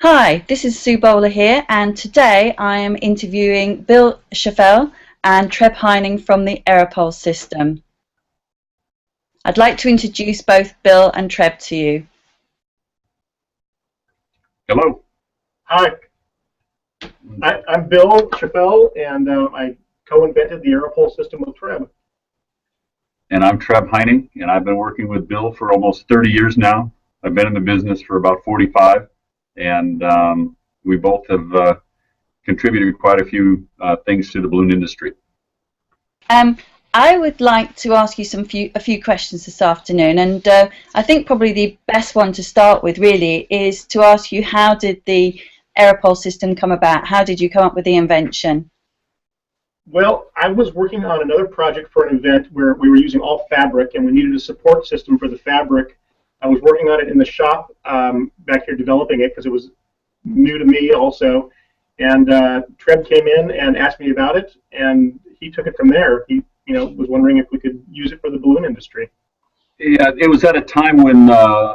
Hi, this is Sue Bowler here, and today I am interviewing Bill Schaffell and Treb Heining from the AeroPole system. I'd like to introduce both Bill and Treb to you. Hello. Hi, I'm Bill Schaffell, and I co-invented the AeroPole system with Treb. And I'm Treb Heining, and I've been working with Bill for almost 30 years now. I've been in the business for about 45, and we both have contributed quite a few things to the balloon industry. I would like to ask you a few questions this afternoon, and I think probably the best one to start with really is to ask you, how did the AeroPole system come about? How did you come up with the invention? Well, I was working on another project for an event where we were using all fabric, and we needed a support system for the fabric. I was working on it in the shop back here, developing it because it was new to me also. And Treb came in and asked me about it, and he took it from there. He, was wondering if we could use it for the balloon industry. Yeah, it was at a time when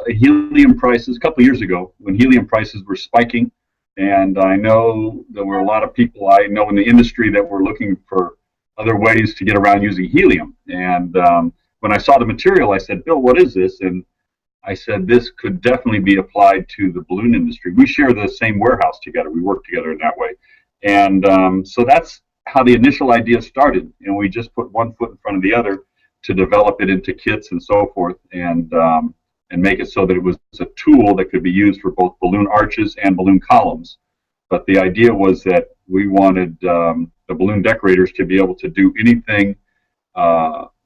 helium prices, a couple of years ago, when helium prices were spiking. And I know there were a lot of people I know in the industry that were looking for other ways to get around using helium. And when I saw the material, I said, Bill, what is this? And I said, this could definitely be applied to the balloon industry. We share the same warehouse together. We work together in that way. And so that's how the initial idea started. And we just put one foot in front of the other to develop it into kits and so forth, and make it so that it was a tool that could be used for both balloon arches and balloon columns. But the idea was that we wanted the balloon decorators to be able to do anything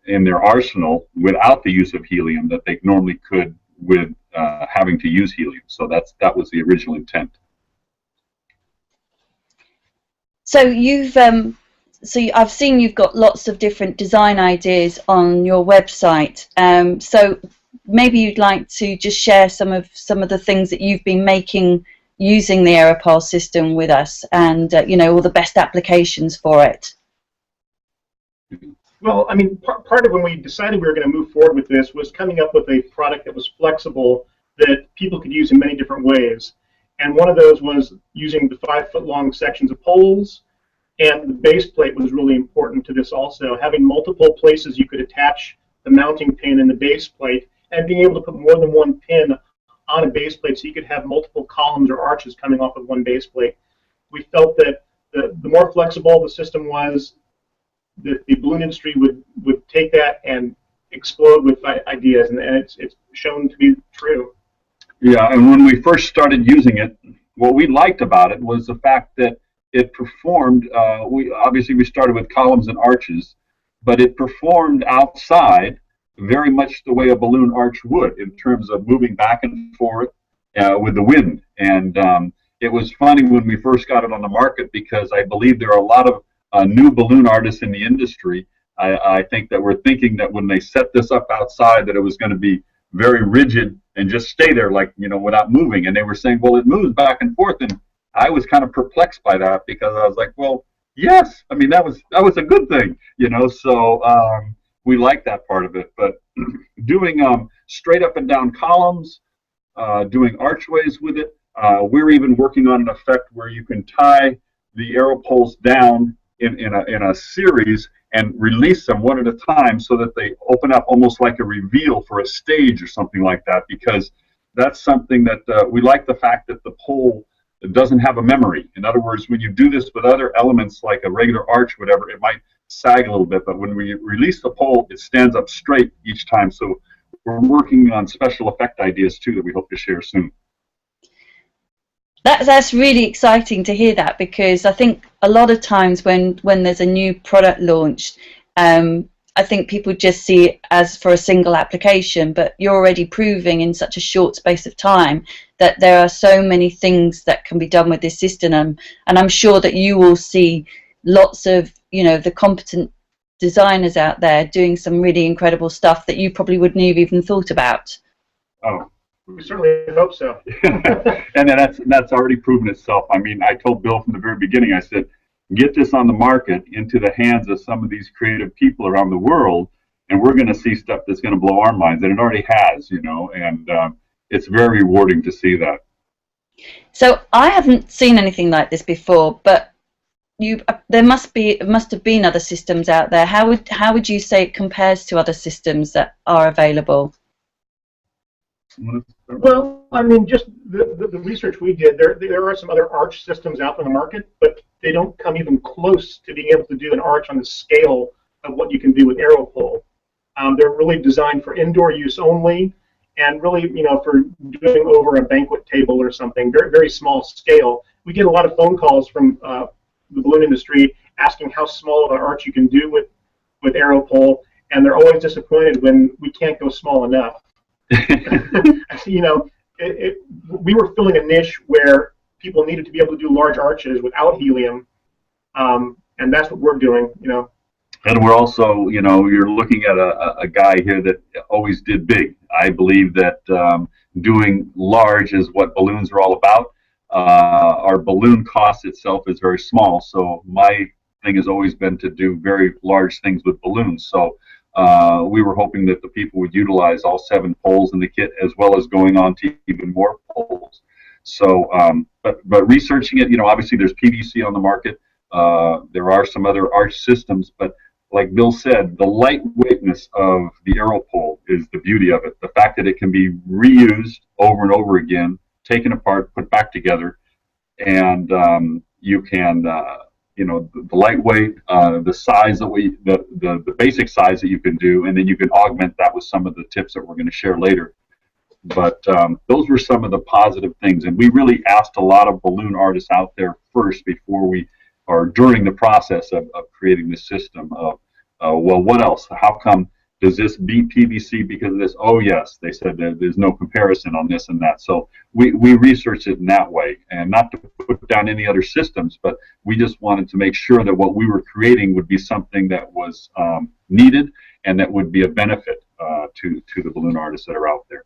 in their arsenal without the use of helium that they normally could with having to use helium. So that was the original intent. So I've seen you've got lots of different design ideas on your website. So maybe you'd like to just share some of the things that you've been making using the AeroPole system with us, and all the best applications for it. Well, I mean, part of when we decided we were going to move forward with this was coming up with a product that was flexible, that people could use in many different ways. And one of those was using the 5-foot-long sections of poles, and the base plate was really important to this also. Having multiple places you could attach the mounting pin and the base plate, and being able to put more than one pin on a base plate so you could have multiple columns or arches coming off of one base plate. We felt that the more flexible the system was, the balloon industry would take that and explode with ideas, and it's shown to be true. Yeah, and when we first started using it, what we liked about it was the fact that it performed, we started with columns and arches, but it performed outside very much the way a balloon arch would, in terms of moving back and forth with the wind. And it was funny when we first got it on the market, because I believe there are a lot of new balloon artists in the industry. I think that we're thinking that when they set this up outside, that it was going to be very rigid and just stay there, like, without moving. And they were saying, well, it moves back and forth. And I was kind of perplexed by that, because I was like, well, yes, I mean, that was a good thing, so we like that part of it. But doing straight up and down columns, doing archways with it, we're even working on an effect where you can tie the AeroPoles down in a series and release them one at a time, so that they open up almost like a reveal for a stage or something like that, because that's something that we like, the fact that the pole doesn't have a memory. In other words, when you do this with other elements like a regular arch, whatever, it might sag a little bit, but when we release the pole, it stands up straight each time. So we're working on special effect ideas too that we hope to share soon. That's really exciting to hear that, because I think a lot of times when there's a new product launched, I think people just see it as for a single application, but you're already proving in such a short space of time that there are so many things that can be done with this system, and I'm sure that you will see lots of the competent designers out there doing some really incredible stuff that you probably wouldn't have even thought about. Oh, we certainly hope so. And that's already proven itself. I mean, I told Bill from the very beginning, I said, get this on the market into the hands of some of these creative people around the world, and we're going to see stuff that's going to blow our minds, and it already has, and it's very rewarding to see that. So I haven't seen anything like this before, but there must have been other systems out there. How would you say it compares to other systems that are available? Well, I mean, just the research we did, there are some other arch systems out in the market, but they don't come even close to being able to do an arch on the scale of what you can do with AeroPole. They're really designed for indoor use only, and really, for doing over a banquet table or something, very, very small scale. We get a lot of phone calls from the balloon industry asking how small of an arch you can do with AeroPole, and they're always disappointed when we can't go small enough. We were filling a niche where people needed to be able to do large arches without helium, and that's what we're doing. And we're also, you're looking at a guy here that always did big. I believe that doing large is what balloons are all about. Our balloon cost itself is very small, so my thing has always been to do very large things with balloons. So we were hoping that the people would utilize all 7 poles in the kit, as well as going on to even more poles. So, but researching it, obviously there's PVC on the market. There are some other arch systems, but like Bill said, the lightweightness of the AeroPole is the beauty of it. The fact that it can be reused over and over again, taken apart, put back together, and you can, the lightweight, the size that the basic size that you can do, and then you can augment that with some of the tips that we're going to share later. But those were some of the positive things, and we really asked a lot of balloon artists out there first before or during the process of creating this system of, well, what else? How come does this beat PVC because of this? Oh, yes, they said there's no comparison on this and that. So we researched it in that way, and not to put down any other systems, but we just wanted to make sure that what we were creating would be something that was needed and that would be a benefit to the balloon artists that are out there.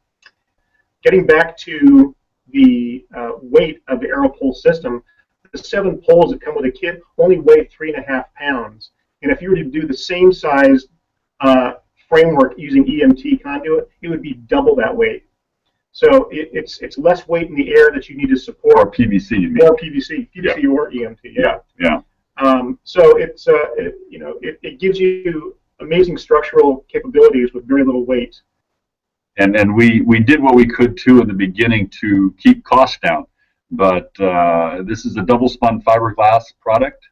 Getting back to the weight of the AeroPole system, the 7 poles that come with a kit only weigh 3.5 pounds. And if you were to do the same size framework using EMT conduit, it would be double that weight. So it's less weight in the air that you need to support. Or PVC, you mean? Or PVC, yeah. or EMT. Yeah. So it gives you amazing structural capabilities with very little weight. And we did what we could too in the beginning to keep costs down. But this is a double spun fiberglass product,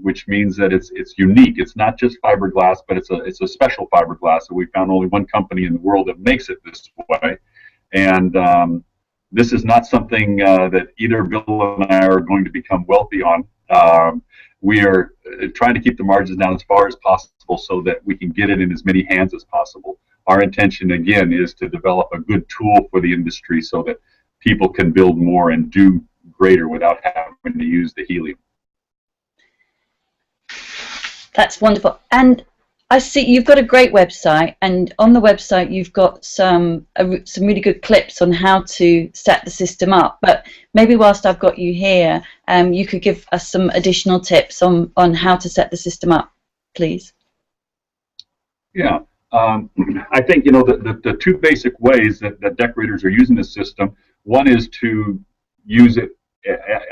which means that it's unique. It's not just fiberglass, but it's a special fiberglass that we found only one company in the world that makes it this way. And this is not something that either Bill and I are going to become wealthy on. We are trying to keep the margins down as far as possible so that we can get it in as many hands as possible. Our intention, again, is to develop a good tool for the industry so that people can build more and do greater without having to use the helium. That's wonderful. And I see you've got a great website, and on the website you've got some really good clips on how to set the system up. But maybe whilst I've got you here, you could give us some additional tips on how to set the system up, please. Yeah. I think, the 2 basic ways that decorators are using this system, one is to use it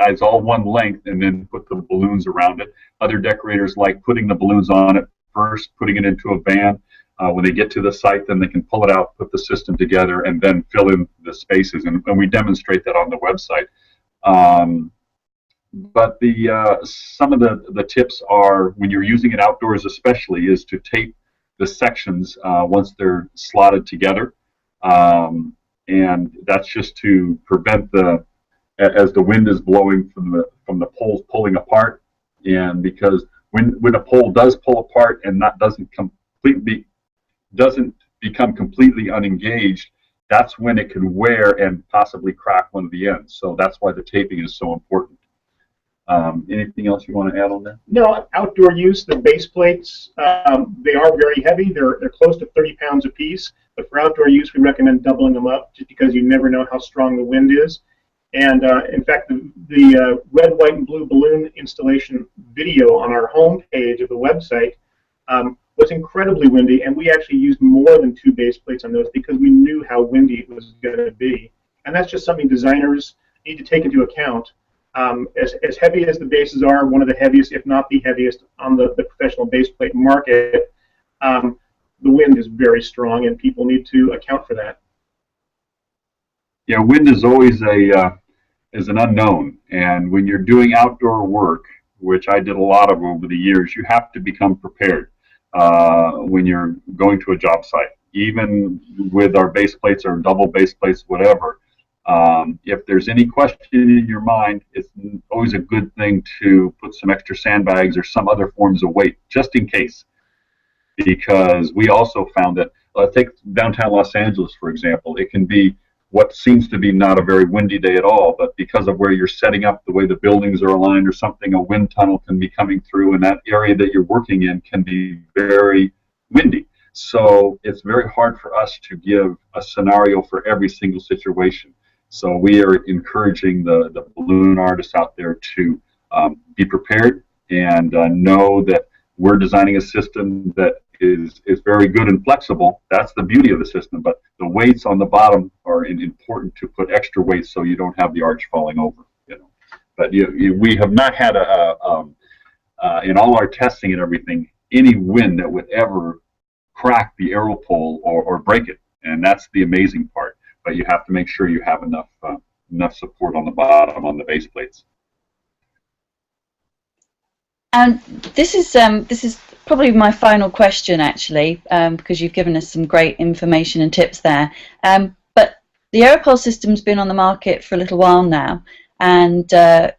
as all one length and then put the balloons around it. Other decorators like putting the balloons on it first, putting it into a van. When they get to the site, then they can pull it out, put the system together, and then fill in the spaces. And we demonstrate that on the website. But some of the tips are, when you're using it outdoors especially, is to tape the sections once they're slotted together, and that's just to prevent as the wind is blowing from the poles pulling apart, and because when a pole does pull apart and that doesn't become completely unengaged, that's when it can wear and possibly crack one of the ends. So that's why the taping is so important. Anything else you want to add on that? No, outdoor use, the base plates, they are very heavy. They're close to 30 pounds a piece. But for outdoor use, we recommend doubling them up just because you never know how strong the wind is. And in fact, the red, white, and blue balloon installation video on our homepage of the website was incredibly windy, and we actually used more than 2 base plates on those because we knew how windy it was going to be. And that's just something designers need to take into account. As heavy as the bases are, one of the heaviest, if not the heaviest, on the professional base plate market, the wind is very strong, and people need to account for that. Yeah, wind is always is an unknown, and when you're doing outdoor work, which I did a lot of over the years, you have to become prepared when you're going to a job site. Even with our base plates or double base plates, whatever, if there's any question in your mind, it's always a good thing to put some extra sandbags or some other forms of weight, just in case. Because we also found that, take downtown Los Angeles, for example, it can be what seems to be not a very windy day at all, but because of where you're setting up, the way the buildings are aligned or something, a wind tunnel can be coming through, and that area that you're working in can be very windy. So it's very hard for us to give a scenario for every single situation. So we are encouraging the balloon artists out there to be prepared and know that we're designing a system that is very good and flexible. That's the beauty of the system, but the weights on the bottom are important to put extra weight so you don't have the arch falling over. But we have not had in all our testing and everything, any wind that would ever crack the AeroPole or break it, and that's the amazing part. But you have to make sure you have enough support on the bottom on the base plates. And this is probably my final question, actually, because you've given us some great information and tips there. But the AeroPole system's been on the market for a little while now, and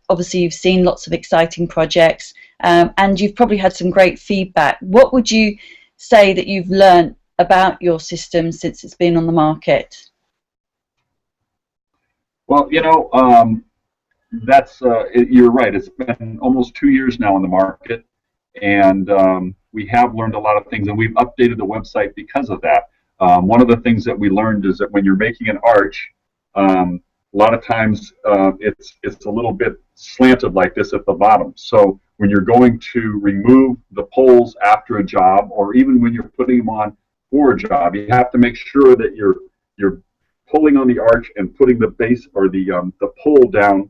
obviously you've seen lots of exciting projects, and you've probably had some great feedback. What would you say that you've learned about your system since it's been on the market? Well, that's you're right. It's been almost 2 years now on the market, and we have learned a lot of things, and we've updated the website because of that. One of the things that we learned is that when you're making an arch, a lot of times it's a little bit slanted like this at the bottom. So when you're going to remove the poles after a job, or even when you're putting them on for a job, you have to make sure that you're pulling on the arch and putting the base or the pole down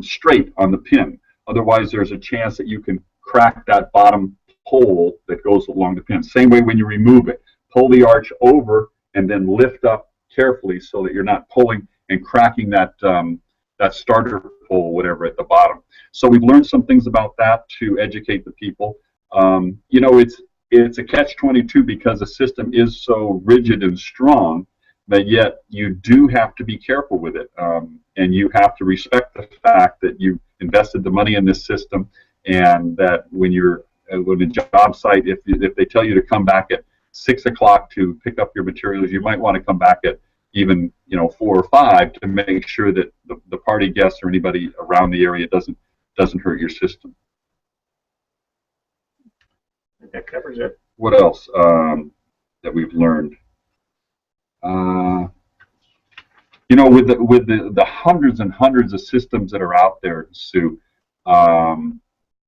straight on the pin. Otherwise, there's a chance that you can crack that bottom pole that goes along the pin. Same way when you remove it. Pull the arch over and then lift up carefully so that you're not pulling and cracking that that starter pole, whatever, at the bottom. So we've learned some things about that to educate the people. It's a catch-22 because the system is so rigid and strong, but yet you do have to be careful with it, and you have to respect the fact that you invested the money in this system, and that when you're with a job site, if they tell you to come back at 6 o'clock to pick up your materials, you might want to come back at even 4 or 5 to make sure that the party guests or anybody around the area doesn't hurt your system. That covers it. What else that we've learned? With the hundreds and hundreds of systems that are out there, Sue,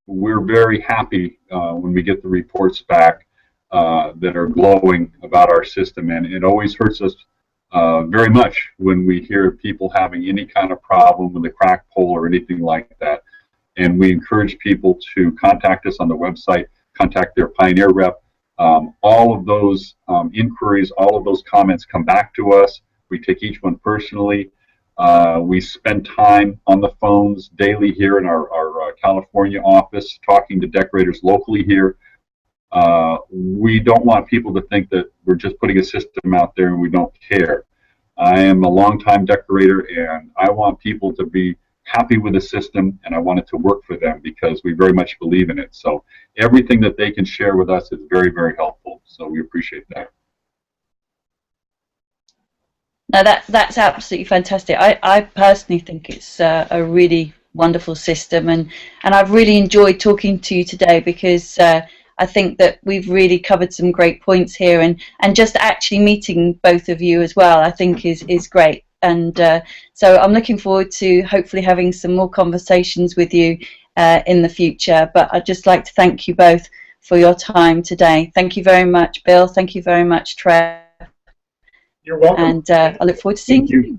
we're very happy when we get the reports back that are glowing about our system, and it always hurts us very much when we hear people having any kind of problem with a cracked pole or anything like that. And we encourage people to contact us on the website, contact their Pioneer rep. All of those inquiries, all of those comments come back to us. We take each one personally. We spend time on the phones daily here in our California office talking to decorators locally here. We don't want people to think that we're just putting a system out there and we don't care. I am a longtime decorator, and I want people to be happy with the system, and I want it to work for them because we very much believe in it. So everything that they can share with us is very, very helpful. So we appreciate that. No, that's absolutely fantastic. I personally think it's a really wonderful system, and I've really enjoyed talking to you today because I think that we've really covered some great points here, and just actually meeting both of you as well, I think is great. And so I'm looking forward to hopefully having some more conversations with you in the future. But I'd just like to thank you both for your time today. Thank you very much, Bill. Thank you very much, Treb. You're welcome. And I look forward to seeing you.